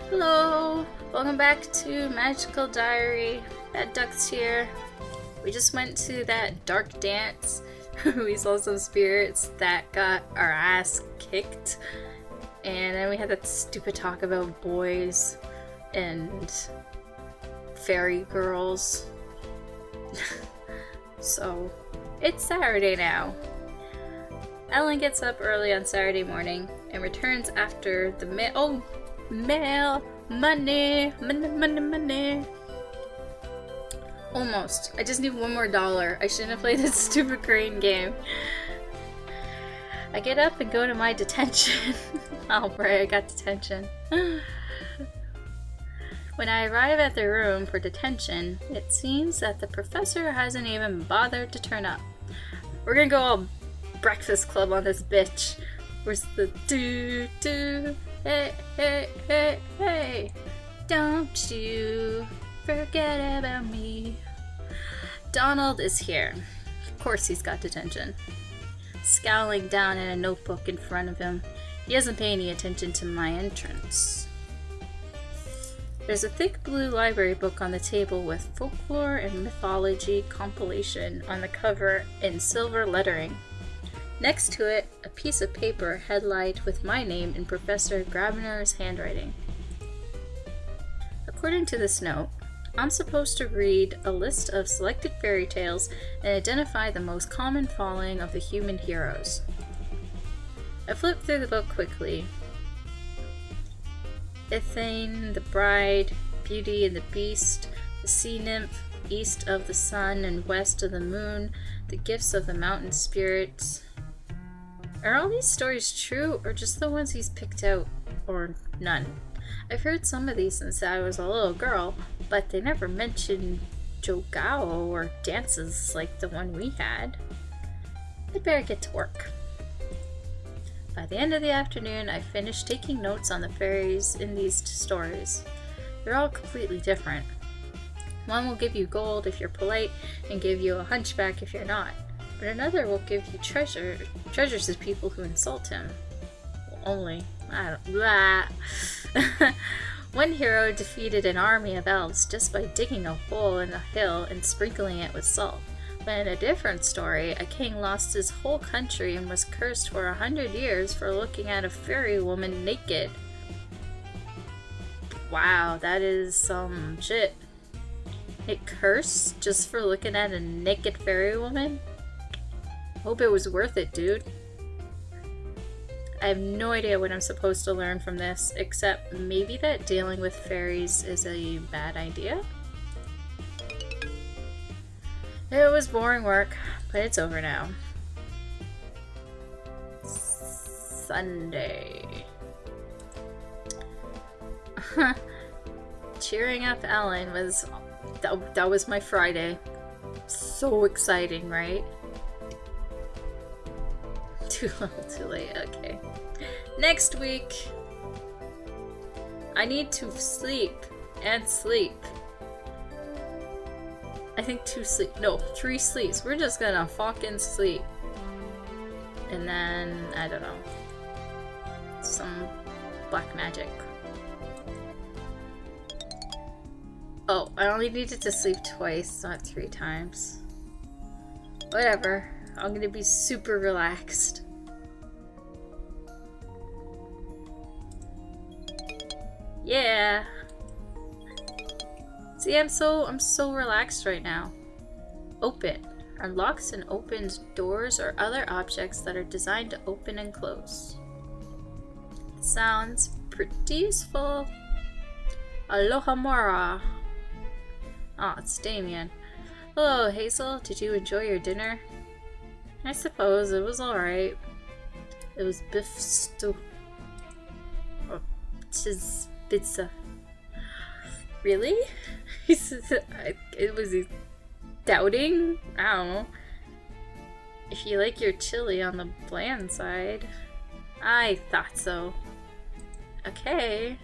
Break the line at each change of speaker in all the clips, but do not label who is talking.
Hello! Welcome back to Magical Diary. Badducks here. We just went to that dark dance. We saw some spirits that got our ass kicked. And then we had that stupid talk about boys and fairy girls. So, it's Saturday now. Ellen gets up early on Saturday morning and returns after the mail. Money. Almost. I just need one more dollar. I shouldn't have played this stupid crane game. I get up and go to my detention. Oh, right, I got detention. When I arrive at the room for detention, it seems that the professor hasn't even bothered to turn up. We're gonna go all Breakfast Club on this bitch. Where's the do? Hey, hey, hey, hey. Don't you forget about me. Donald is here. Of course he's got detention. Scowling down at a notebook in front of him. He doesn't pay any attention to my entrance. There's a thick blue library book on the table with folklore and mythology compilation on the cover in silver lettering. Next to it, a piece of paper headlined with my name in Professor Grabner's handwriting. According to this note, I'm supposed to read a list of selected fairy tales and identify the most common following of the human heroes. I flipped through the book quickly. Ithane, the Bride, Beauty and the Beast, the Sea Nymph, East of the Sun and West of the Moon, the Gifts of the Mountain Spirits. Are all these stories true, or just the ones he's picked out, or none? I've heard some of these since I was a little girl, but they never mentioned jogao or dances like the one we had. I'd better get to work. By the end of the afternoon, I finished taking notes on the fairies in these stories. They're all completely different. One will give you gold if you're polite, and give you a hunchback if you're not. But another will give you treasures to people who insult him. Well, only. I don't. Blah. One hero defeated an army of elves just by digging a hole in the hill and sprinkling it with salt. But in a different story, a king lost his whole country and was cursed for 100 years for looking at a fairy woman naked. Wow, that is some shit. It cursed just for looking at a naked fairy woman? Hope it was worth it, dude. I have no idea what I'm supposed to learn from this, except maybe that dealing with fairies is a bad idea? It was boring work, but it's over now. Sunday. Cheering up Ellen was... That was my Friday. So exciting, right? Too little, too late. Okay. Next week, I need to sleep and sleep. I think 3 sleeps. We're just gonna fucking sleep. And then, I don't know. Some black magic. Oh, I only needed to sleep twice, not 3 times. Whatever. I'm gonna be super relaxed. Yeah. See, I'm so relaxed right now. Open. Unlocks and opens doors or other objects that are designed to open and close. Sounds pretty useful. Aloha Mora. Oh, it's Damien. Hello, Hazel. Did you enjoy your dinner? I suppose it was alright. It was beef stew. Or cheese pizza. Really? It was doubting? I don't know. If you like your chili on the bland side. I thought so. Okay.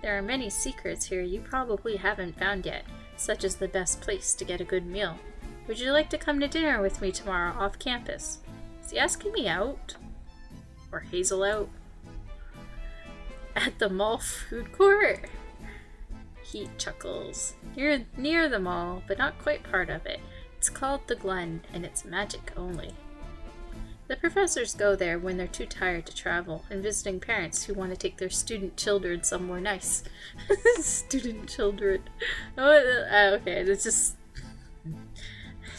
There are many secrets here you probably haven't found yet, such as the best place to get a good meal. Would you like to come to dinner with me tomorrow off campus? Is he asking me out? Or Hazel out? At the mall food court? He chuckles. You're near the mall, but not quite part of it. It's called the Glen, and it's magic only. The professors go there when they're too tired to travel, and visiting parents who want to take their student children somewhere nice. Student children. Oh, okay, it just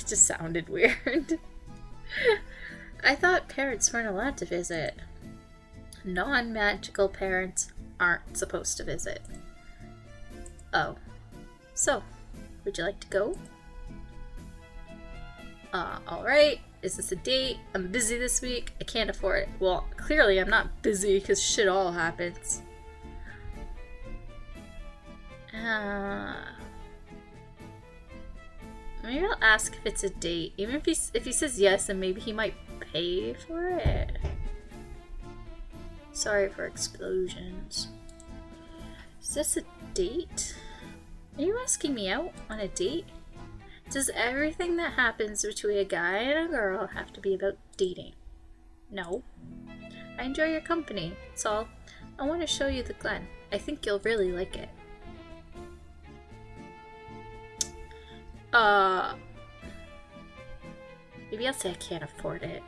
sounded weird. I thought parents weren't allowed to visit. Non-magical parents aren't supposed to visit. Oh. So, would you like to go? Alright. Is this a date? I'm busy this week. I can't afford it. Well, clearly I'm not busy because shit all happens. Maybe I'll ask if it's a date. Even if he says yes, then maybe he might pay for it. Sorry for explosions. Is this a date? Are you asking me out on a date? Does everything that happens between a guy and a girl have to be about dating? No. I enjoy your company, that's all. I want to show you the Glen. I think you'll really like it. Maybe I'll say I can't afford it.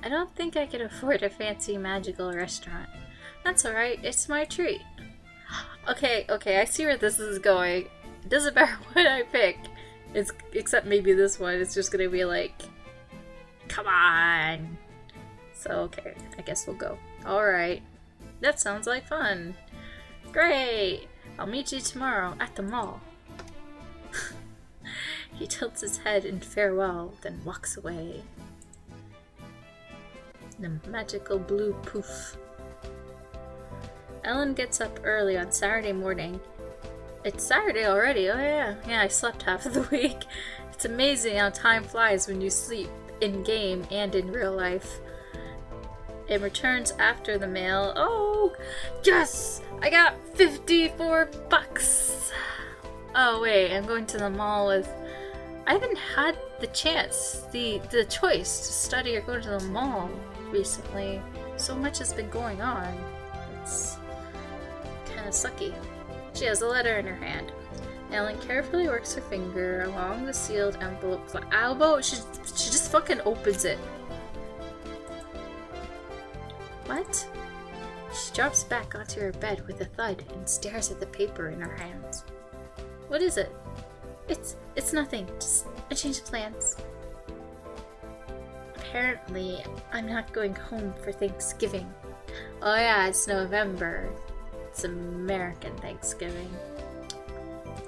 I don't think I can afford a fancy magical restaurant. That's alright, it's my treat. Okay, I see where this is going. It doesn't matter what I pick. Except maybe this one is just gonna be like, come on. So, okay, I guess we'll go. Alright. That sounds like fun. Great! I'll meet you tomorrow at the mall. He tilts his head in farewell, then walks away. The magical blue poof. Ellen gets up early on Saturday morning. It's Saturday already. Oh yeah. Yeah, I slept half of the week. It's amazing how time flies when you sleep in game and in real life. It returns after the mail. Oh, yes! I got 54 bucks. Oh wait, I'm going to the mall with... I haven't had the chance, the choice to study or go to the mall recently. So much has been going on. It's kind of sucky. She has a letter in her hand. Ellen carefully works her finger along the sealed envelope. Albo, she just fucking opens it. What? She drops back onto her bed with a thud and stares at the paper in her hands. What is it? It's nothing. Just a change of plans. Apparently, I'm not going home for Thanksgiving. Oh yeah, it's November. It's American Thanksgiving.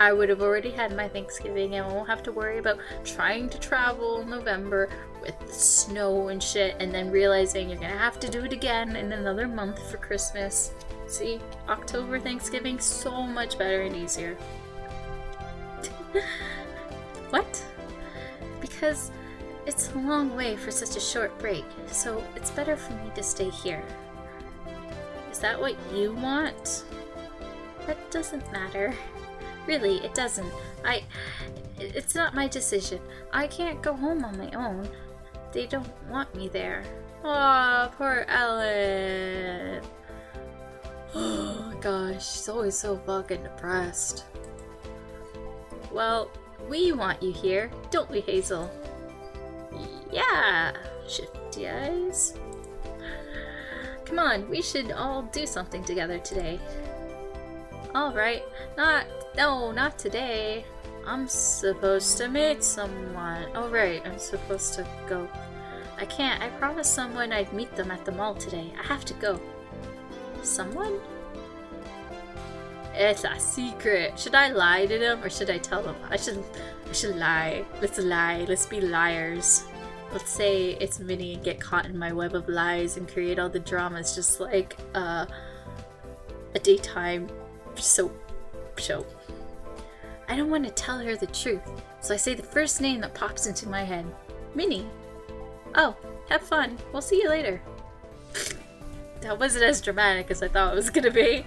I would have already had my Thanksgiving and won't have to worry about trying to travel in November with the snow and shit and then realizing you're gonna have to do it again in another month for Christmas. See, October Thanksgiving, so much better and easier. What? Because it's a long way for such a short break, so it's better for me to stay here. Is that what you want? That doesn't matter. Really, it doesn't. It's not my decision. I can't go home on my own. They don't want me there. Aw, poor Ellen. Oh my gosh, she's always so fucking depressed. Well, we want you here, don't we, Hazel? Yeah, shifty eyes. Come on, we should all do something together today. Alright, not today. I'm supposed to meet someone. Oh right, I'm supposed to go. I can't, I promised someone I'd meet them at the mall today. I have to go. Someone? It's a secret. Should I lie to them or should I tell them? I should lie. Let's lie. Let's be liars. Let's say it's Minnie and get caught in my web of lies and create all the dramas just like a daytime soap show. I don't want to tell her the truth, so I say the first name that pops into my head. Minnie. Oh, have fun. We'll see you later. That wasn't as dramatic as I thought it was gonna be.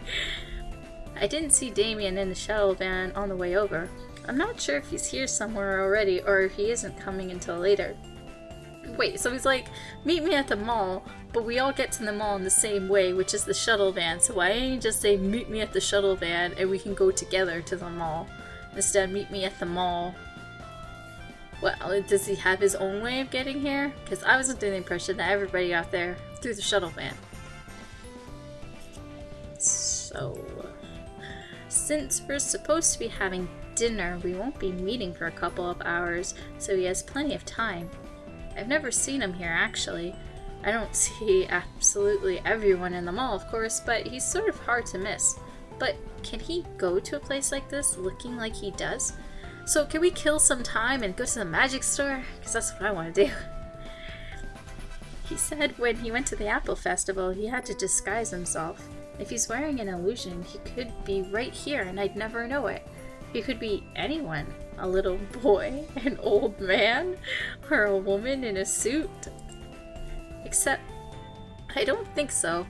I didn't see Damien in the shuttle van on the way over. I'm not sure if he's here somewhere already or if he isn't coming until later. Wait, so he's like, meet me at the mall, but we all get to the mall in the same way, which is the shuttle van. So why didn't he just say, meet me at the shuttle van and we can go together to the mall? Instead, meet me at the mall. Well, does he have his own way of getting here? Because I was under the impression that everybody got there through the shuttle van. So, since we're supposed to be having dinner, we won't be meeting for a couple of hours, so he has plenty of time. I've never seen him here, actually. I don't see absolutely everyone in the mall, of course, but he's sort of hard to miss. But can he go to a place like this looking like he does? So can we kill some time and go to the magic store? Because that's what I want to do. He said when he went to the Apple Festival, he had to disguise himself. If he's wearing an illusion, he could be right here and I'd never know it. He could be anyone. A little boy, an old man, or a woman in a suit. Except, I don't think so.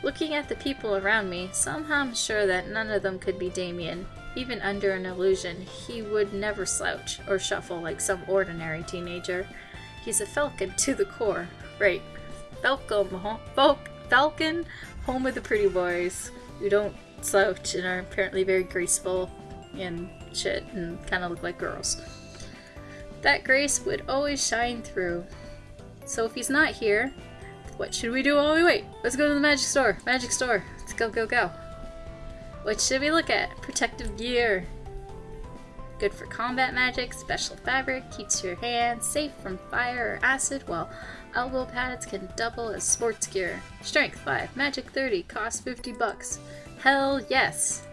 Looking at the people around me, somehow I'm sure that none of them could be Damien. Even under an illusion, he would never slouch or shuffle like some ordinary teenager. He's a falcon to the core. Right. Falcon, home of the pretty boys, who don't slouch and are apparently very graceful and shit and kind of look like girls. That grace would always shine through. So if he's not here, what should we do while we wait? Let's go to the magic store. Magic store. Let's go, go, go. What should we look at? Protective gear. Good for combat magic. Special fabric. Keeps your hands safe from fire or acid, while elbow pads can double as sports gear. Strength 5. Magic 30. Cost $50. Hell yes!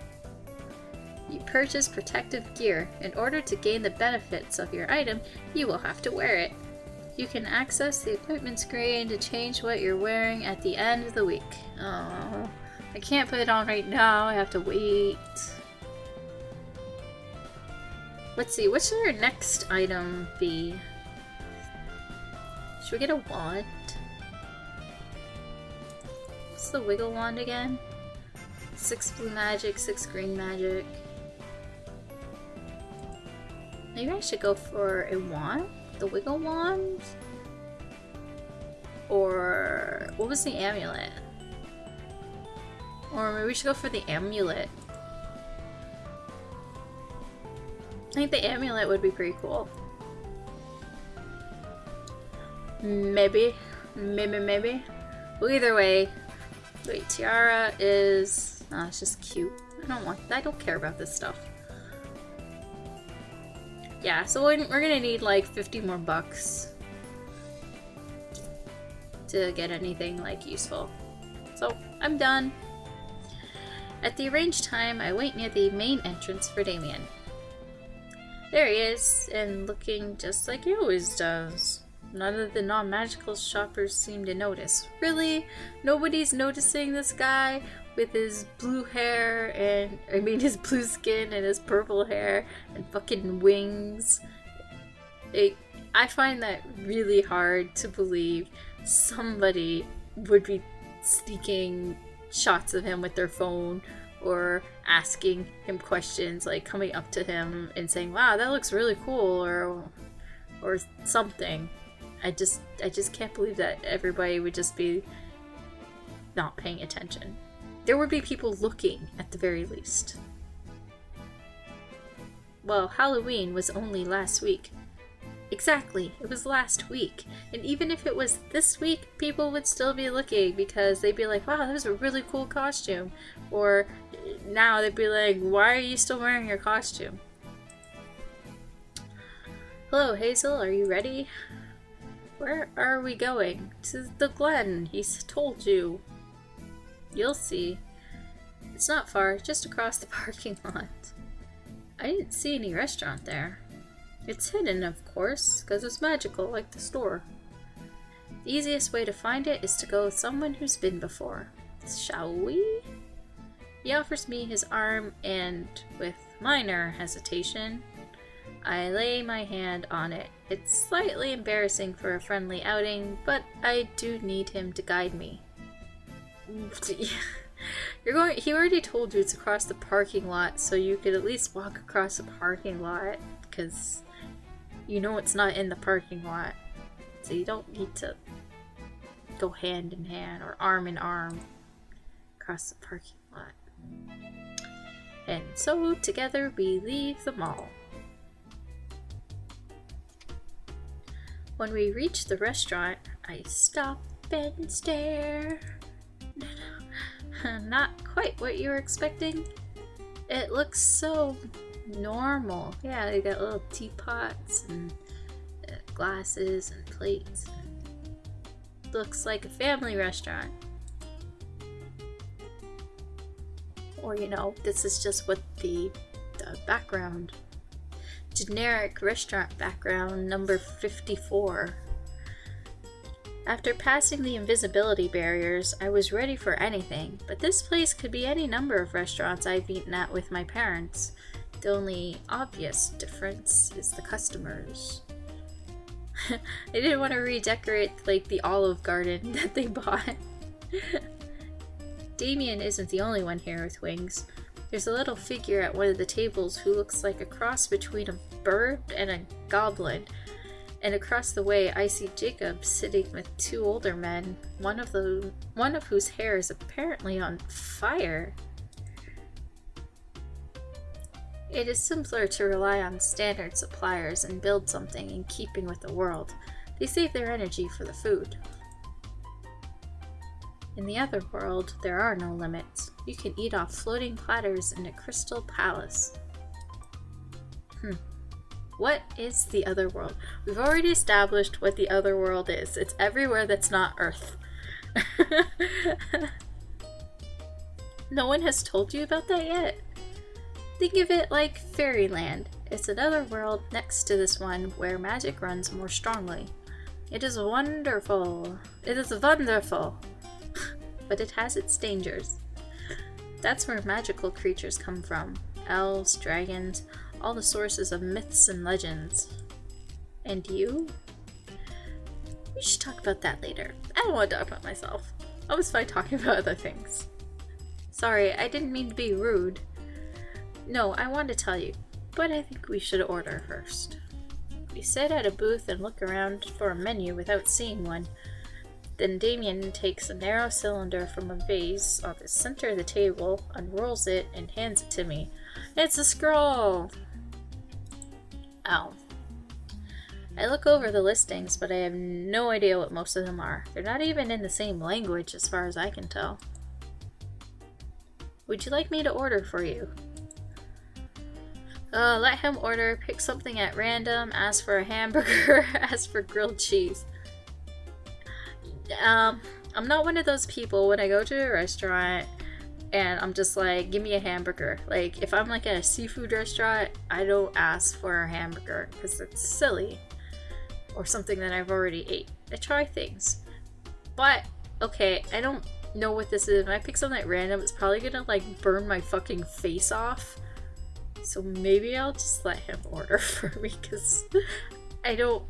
You purchase protective gear. In order to gain the benefits of your item, you will have to wear it. You can access the equipment screen to change what you're wearing at the end of the week. Oh, I can't put it on right now. I have to wait. Let's see, what should our next item be? Should we get a wand? What's the wiggle wand again? 6 blue magic, 6 green magic. Maybe I should go for a wand? The wiggle wand? Or what was the amulet? Or maybe we should go for the amulet. I think the amulet would be pretty cool. Maybe. Well, either way. Wait, tiara is... oh, it's just cute. I don't care about this stuff. Yeah, so we're gonna need like 50 more bucks to get anything like useful. So I'm done. At the arranged time, I wait near the main entrance for Damien. There he is, and looking just like he always does. None of the non-magical shoppers seem to notice. Really? Nobody's noticing this guy with his blue hair and, his blue skin and his purple hair and fucking wings. I find that really hard to believe somebody would be sneaking shots of him with their phone or asking him questions, like coming up to him and saying, wow, that looks really cool, or something. I just can't believe that everybody would just be not paying attention. There would be people looking at the very least. Well, Halloween was only last week. Exactly, it was last week. And even if it was this week, people would still be looking because they'd be like, wow, that was a really cool costume. Or now they'd be like, why are you still wearing your costume? Hello, Hazel, are you ready? Where are we going? To the Glen, he's told you. You'll see. It's not far, just across the parking lot. I didn't see any restaurant there. It's hidden, of course, because it's magical, like the store. The easiest way to find it is to go with someone who's been before. Shall we? He offers me his arm, and with minor hesitation, I lay my hand on it. It's slightly embarrassing for a friendly outing, but I do need him to guide me. He already told you it's across the parking lot, so you could at least walk across the parking lot, because you know it's not in the parking lot. So you don't need to go hand in hand or arm in arm across the parking lot. And so together we leave the mall. When we reach the restaurant, I stop and stare. Not quite what you were expecting. It looks so normal. Yeah, they got little teapots and glasses and plates. Looks like a family restaurant. Or, you know, this is just what the background. Generic restaurant background number 54. After passing the invisibility barriers, I was ready for anything, but this place could be any number of restaurants I've eaten at with my parents. The only obvious difference is the customers. I didn't want to redecorate like the Olive Garden that they bought. Damien isn't the only one here with wings. There's a little figure at one of the tables who looks like a cross between a bird and a goblin. And across the way, I see Jacob sitting with two older men, one of whose hair is apparently on fire. It is simpler to rely on standard suppliers and build something in keeping with the world. They save their energy for the food. In the other world, there are no limits. You can eat off floating platters in a crystal palace. What is the other world? We've already established what the other world is. It's everywhere that's not Earth. No one has told you about that yet? Think of it like fairyland. It's another world next to this one where magic runs more strongly. It is wonderful. It is wonderful. But it has its dangers. That's where magical creatures come from. Elves, dragons, all the sources of myths and legends. And you? We should talk about that later. I don't want to talk about myself. I was fine talking about other things. Sorry, I didn't mean to be rude. No, I want to tell you, but I think we should order first. We sit at a booth and look around for a menu without seeing one. Then Damien takes a narrow cylinder from a vase on the center of the table, unrolls it, and hands it to me. It's a scroll! Ow. I look over the listings, but I have no idea what most of them are. They're not even in the same language as far as I can tell. Would you like me to order for you? Let him order, pick something at random, ask for a hamburger, ask for grilled cheese. I'm not one of those people when I go to a restaurant and I'm just like, give me a hamburger. Like, if I'm like at a seafood restaurant, I don't ask for a hamburger because it's silly or something that I've already ate. I try things. But, okay, I don't know what this is. When I pick something at random, it's probably gonna like burn my fucking face off. So maybe I'll just let him order for me because I don't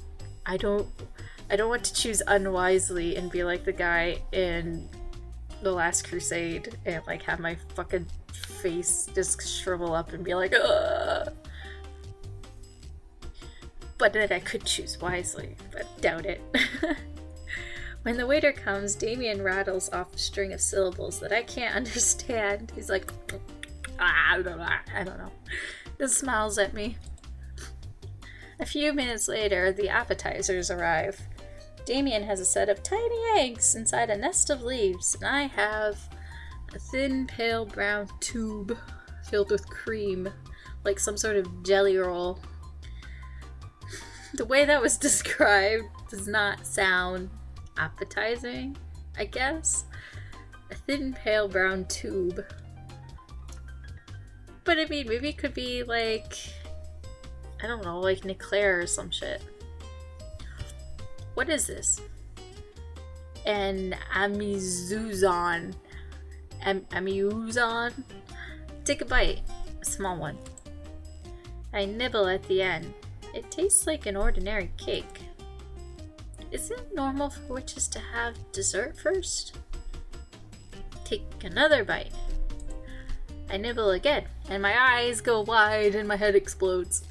want to choose unwisely and be like the guy in The Last Crusade and like have my fucking face just shrivel up and be like, ugh. But then I could choose wisely, but doubt it. When the waiter comes, Damien rattles off a string of syllables that I can't understand. He's like, I don't know. Then smiles at me. A few minutes later, the appetizers arrive. Damien has a set of tiny eggs inside a nest of leaves, and I have a thin, pale brown tube filled with cream, like some sort of jelly roll. The way that was described does not sound appetizing, I guess. A thin, pale brown tube. But I mean, maybe it could be like, I don't know, like Eclair or some shit. What is this? An amizuzon. Amuzon? Take a bite. A small one. I nibble at the end. It tastes like an ordinary cake. Is it normal for witches to have dessert first? Take another bite. I nibble again, and my eyes go wide and my head explodes.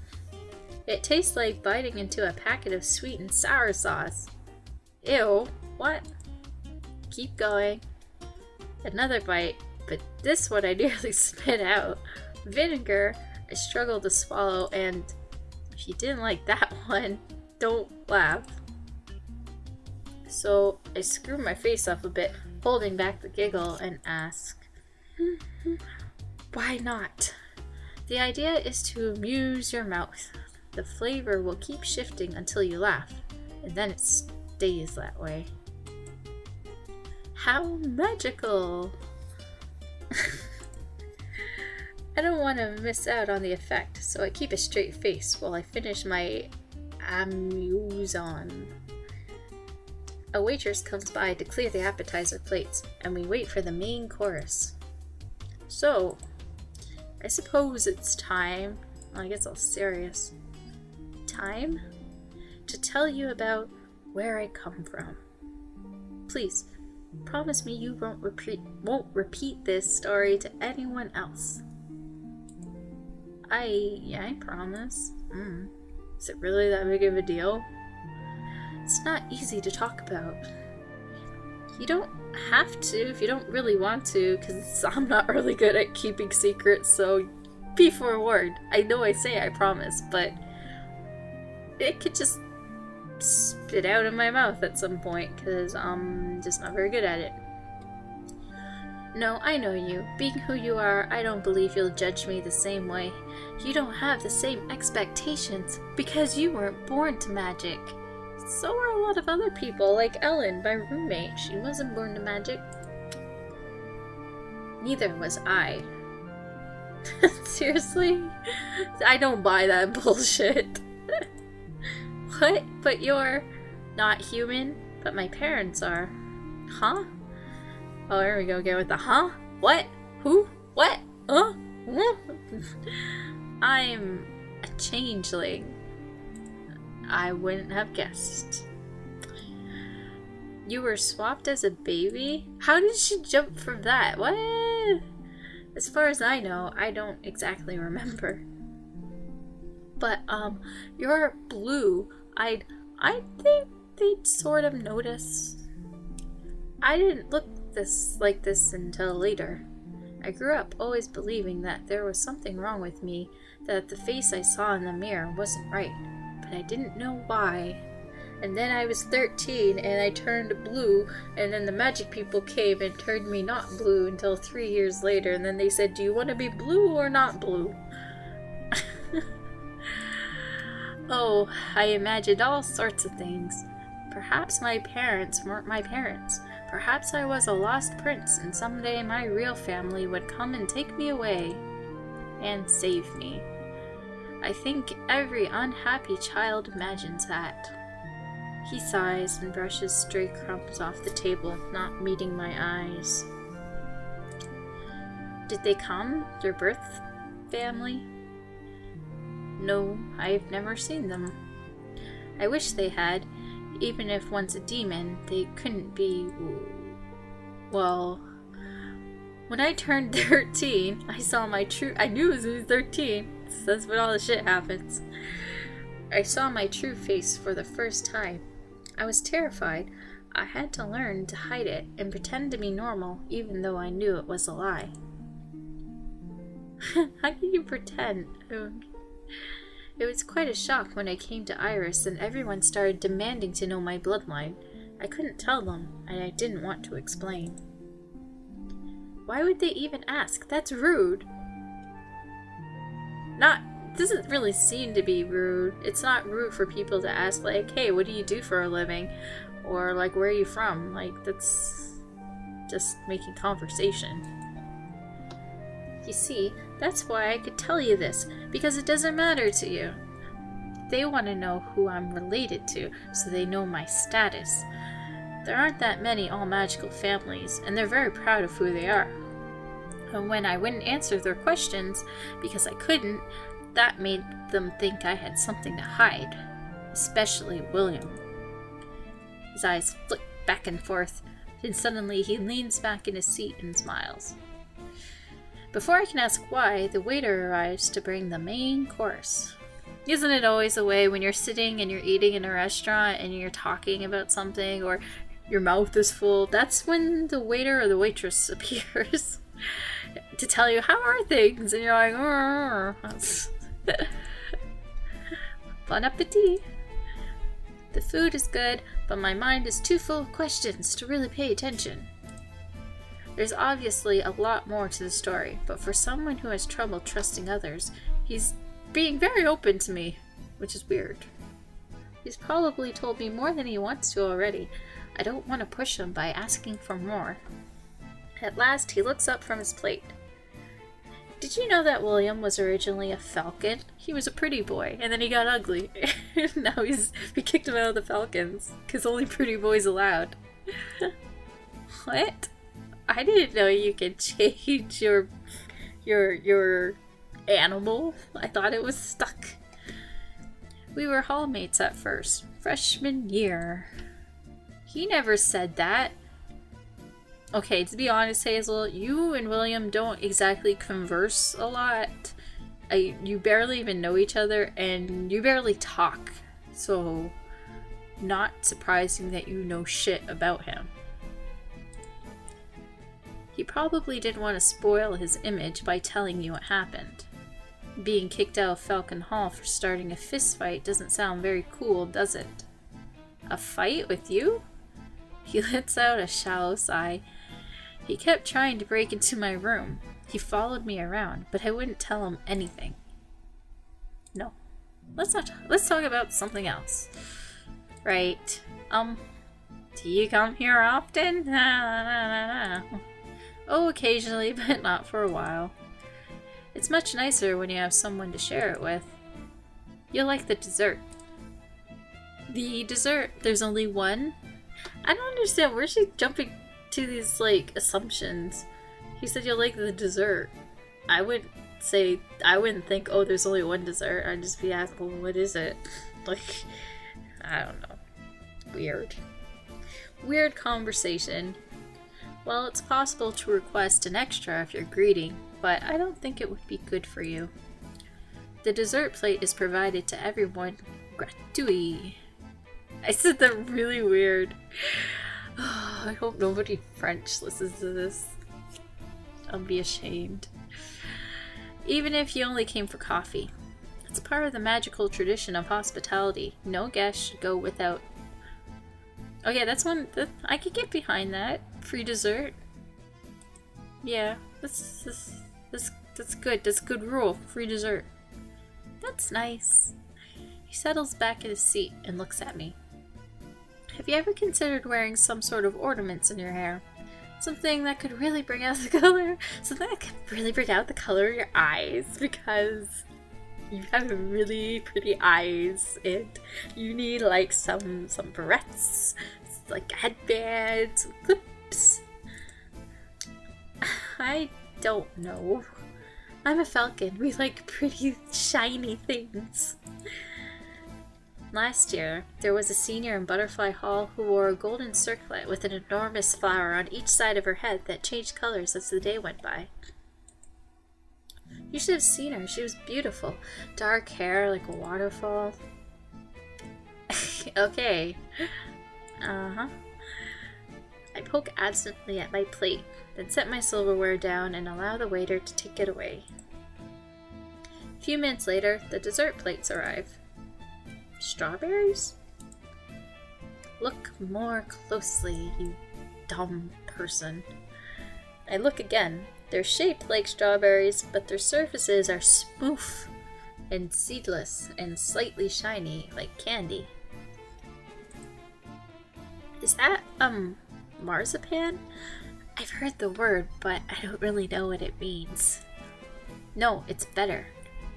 It tastes like biting into a packet of sweet and sour sauce. Ew, what? Keep going. Another bite, but this one I nearly spit out. Vinegar, I struggled to swallow, and if you didn't like that one, don't laugh. So I screwed my face up a bit, holding back the giggle, and asked, why not? The idea is to amuse your mouth. The flavor will keep shifting until you laugh, and then it stays that way. How magical! I don't want to miss out on the effect, so I keep a straight face while I finish my amuse-on. A waitress comes by to clear the appetizer plates, and we wait for the main course. So, I suppose it's time, well, I guess I'll serious, time to tell you about where I come from. Please, promise me you won't repeat this story to anyone else. I promise. Is it really that big of a deal? It's not easy to talk about. You don't have to if you don't really want to, because I'm not really good at keeping secrets, so be forewarned. I know I say I promise, but it could just spit out of my mouth at some point, because I'm just not very good at it. No, I know you. Being who you are, I don't believe you'll judge me the same way. You don't have the same expectations, because you weren't born to magic. So are a lot of other people, like Ellen, my roommate. She wasn't born to magic. Neither was I. Seriously? I don't buy that bullshit. What? But you're not human? But my parents are. Huh? Oh, there we go again with the huh? What? Who? What? Huh? I'm a changeling. I wouldn't have guessed. You were swapped as a baby? How did she jump from that? What? As far as I know, I don't exactly remember. But, you're blue. I think they'd sort of notice. I didn't look like this until later. I grew up always believing that there was something wrong with me, that the face I saw in the mirror wasn't right. But I didn't know why. And then I was 13 and I turned blue, and then the magic people came and turned me not blue until 3 years later, and then they said, do you want to be blue or not blue? Oh, I imagined all sorts of things. Perhaps my parents weren't my parents. Perhaps I was a lost prince, and someday my real family would come and take me away and save me. I think every unhappy child imagines that. He sighs and brushes stray crumbs off the table, not meeting my eyes. Did they come? Their birth family? No, I've never seen them. I wish they had. Even if one's a demon, they couldn't be... Well... When I turned 13, I saw my true... I knew it was 13. That's when all the shit happens. I saw my true face for the first time. I was terrified. I had to learn to hide it and pretend to be normal, even though I knew it was a lie. How can you pretend? It was quite a shock when I came to Iris and everyone started demanding to know my bloodline. I couldn't tell them, and I didn't want to explain. Why would they even ask? That's rude. Doesn't really seem to be rude. It's not rude for people to ask, like, hey, what do you do for a living? Or, like, where are you from? Like, that's just making conversation. You see, that's why I could tell you this, because it doesn't matter to you. They want to know who I'm related to, so they know my status. There aren't that many all-magical families, and they're very proud of who they are. And when I wouldn't answer their questions, because I couldn't, that made them think I had something to hide. Especially William. His eyes flick back and forth, and suddenly he leans back in his seat and smiles. Before I can ask why, the waiter arrives to bring the main course. Isn't it always the way when you're sitting and you're eating in a restaurant and you're talking about something or your mouth is full? That's when the waiter or the waitress appears to tell you, how are things? And you're like, bon appetit. The food is good, but my mind is too full of questions to really pay attention. There's obviously a lot more to the story, but for someone who has trouble trusting others, he's being very open to me, which is weird. He's probably told me more than he wants to already. I don't want to push him by asking for more. At last, he looks up from his plate. Did you know that William was originally a falcon? He was a pretty boy, and then he got ugly. Now we kicked him out of the falcons, because only pretty boys allowed. What? I didn't know you could change your animal. I thought it was stuck. We were hallmates at first, freshman year. He never said that. Okay, to be honest, Hazel, you and William don't exactly converse a lot. You barely even know each other, and you barely talk. So, not surprising that you know shit about him. He probably didn't want to spoil his image by telling you what happened. Being kicked out of Falcon Hall for starting a fist fight doesn't sound very cool, does it? A fight with you? He lets out a shallow sigh. He kept trying to break into my room. He followed me around, but I wouldn't tell him anything. No. Let's talk about something else. Right. Do you come here often? Oh, occasionally, but not for a while. It's much nicer when you have someone to share it with. You'll like the dessert. The dessert, there's only one? I don't understand. Where's she jumping to these, like, assumptions? He said you'll like the dessert. I wouldn't think, oh, there's only one dessert. I'd just be asking, well, what is it? Like, I don't know. Weird. Weird conversation. Well, it's possible to request an extra if you're greedy, but I don't think it would be good for you. The dessert plate is provided to everyone gratuit. I said that really weird. Oh, I hope nobody French listens to this. I'll be ashamed. Even if you only came for coffee. It's part of the magical tradition of hospitality. No guest should go without. Oh yeah, that's one that I could get behind that. Free dessert. Yeah, that's good. That's a good rule. Free dessert. That's nice. He settles back in his seat and looks at me. Have you ever considered wearing some sort of ornaments in your hair? Something that could really bring out the color. Something that could really bring out the color of your eyes, because you have really pretty eyes and you need like some barrettes, like headbands, some clips. I don't know. I'm a falcon. We like pretty shiny things. Last year, there was a senior in Butterfly Hall who wore a golden circlet with an enormous flower on each side of her head that changed colors as the day went by. You should have seen her. She was beautiful. Dark hair like a waterfall. Okay. Uh-huh. I poke absently at my plate, then set my silverware down and allow the waiter to take it away. A few minutes later, the dessert plates arrive. Strawberries? Look more closely, you dumb person. I look again. They're shaped like strawberries, but their surfaces are smooth and seedless and slightly shiny like candy. Is that, marzipan? I've heard the word, but I don't really know what it means. No, it's better.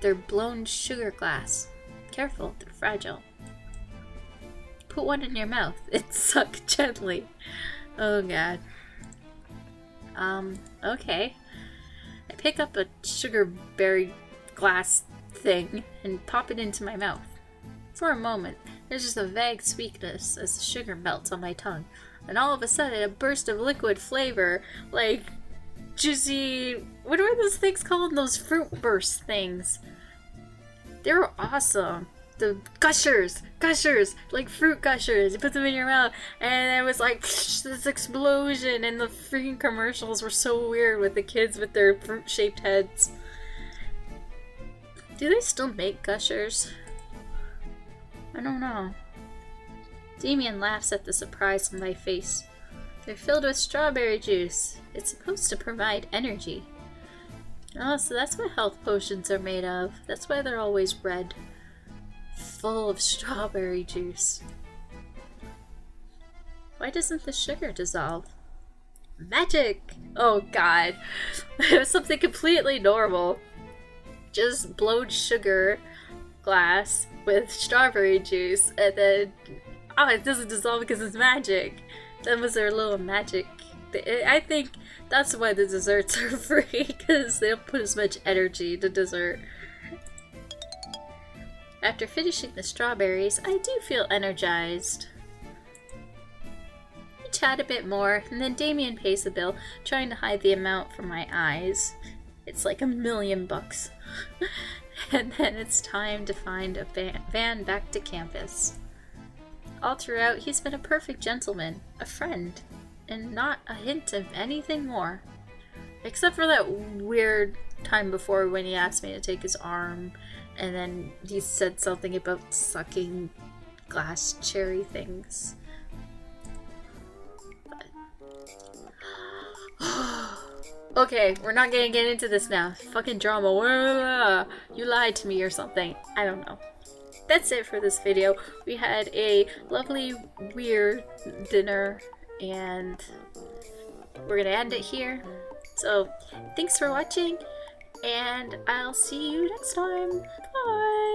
They're blown sugar glass. Careful, they're fragile. Put one in your mouth. It suck gently. Oh god. Okay. I pick up a sugar berry glass thing and pop it into my mouth. For a moment, there's just a vague sweetness as the sugar melts on my tongue, and all of a sudden a burst of liquid flavor, like juicy... What are those things called? Those fruit burst things. They were awesome. The gushers, like fruit gushers. You put them in your mouth, and it was like this explosion. And the freaking commercials were so weird with the kids with their fruit-shaped heads. Do they still make gushers? I don't know. Damien laughs at the surprise on my face. They're filled with strawberry juice. It's supposed to provide energy. Oh, so that's what health potions are made of. That's why they're always red. Full of strawberry juice. Why doesn't the sugar dissolve? Magic! Oh god. It was something completely normal. Just blowed sugar glass with strawberry juice, and then it doesn't dissolve because it's magic. That was their little magic. I think that's why the desserts are free, because they don't put as much energy into dessert. After finishing the strawberries, I do feel energized. We chat a bit more, and then Damien pays the bill, trying to hide the amount from my eyes. It's like $1 million bucks. And then it's time to find a van back to campus. All throughout, he's been a perfect gentleman, a friend, and not a hint of anything more. Except for that weird time before when he asked me to take his arm, and then he said something about sucking glass cherry things. Okay, we're not gonna get into this now. Fucking drama. You lied to me or something. I don't know. That's it for this video. We had a lovely, weird dinner, and we're gonna end it here. So, thanks for watching, and I'll see you next time. Bye!